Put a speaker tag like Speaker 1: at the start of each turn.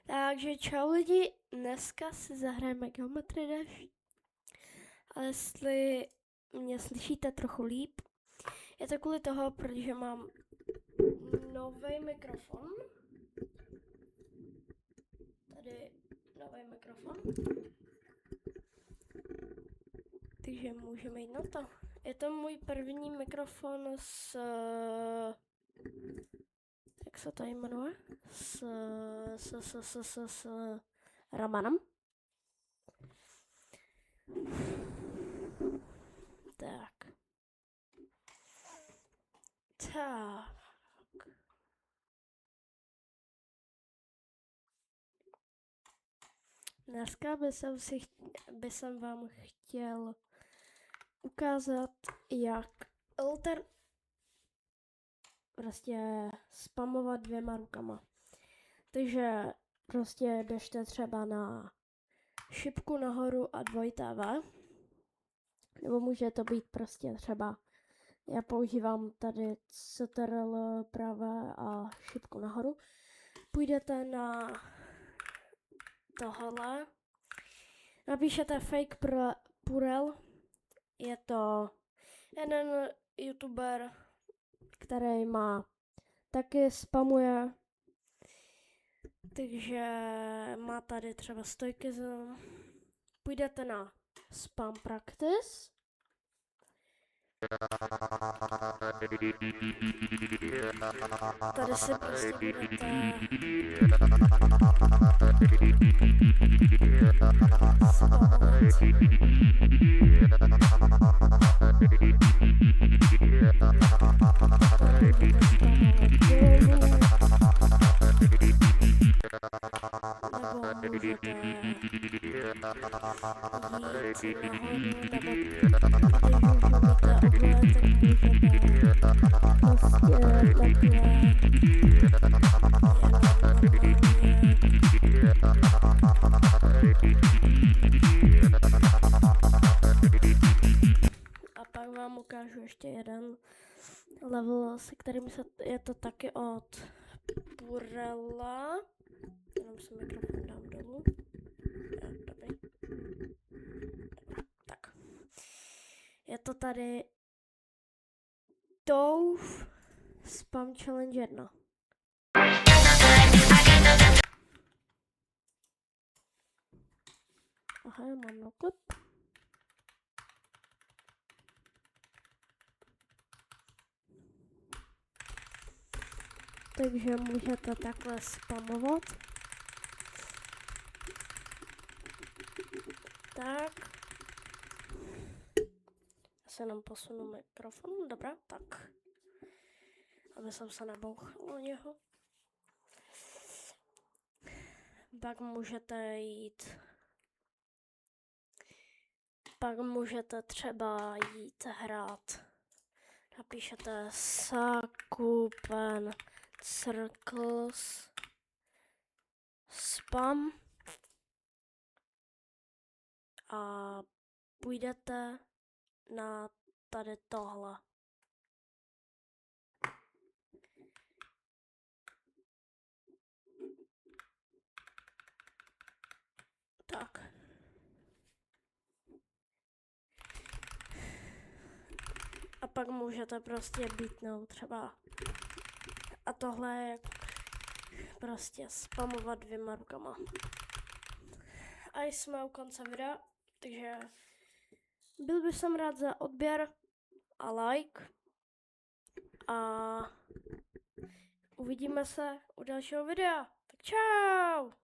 Speaker 1: Takže čau lidi, dneska si zahrajeme Geometry Dash. A jestli mě slyšíte trochu líp, je to kvůli toho, protože mám nový mikrofon. Tady nový mikrofon. Takže můžeme jít na to. Je to můj první mikrofon s... jak se to jmenuje? S Ramanem. Tak. Dneska bych vám chtěl ukázat, jak prostě spamovat 2 rukama. Takže prostě běžte třeba na šipku nahoru a 2TV. Nebo může to být prostě třeba, já používám tady CTRL pravé a šipku nahoru. Půjdete na tohle, napíšete fake purel, je to jeden youtuber, který taky spamuje, takže má tady třeba stoikism. Půjdete na spam practice. Tady se prostě budete a pak vám ukážu ještě jeden level, se kterým je to taky od Purela. Jenom si mikrofon dám dolů. Dobrý. Tak. Je to tady Dove Spam Challenge 1. Aha, já mám noklep. Takže můžete takhle spamovat. Tak. Já se jenom posunu mikrofon, dobrá, tak. Aby jsem se nebouchl o něho. Pak můžete třeba jít hrát. Napíšete Sakupen Circles Spam a půjdete na tady tohle. Tak. A pak můžete prostě beatnout třeba. A tohle je prostě spamovat 2 rukama. A jsme u konce videa, takže byl bych rád za odběr a like. A uvidíme se u dalšího videa. Tak čau!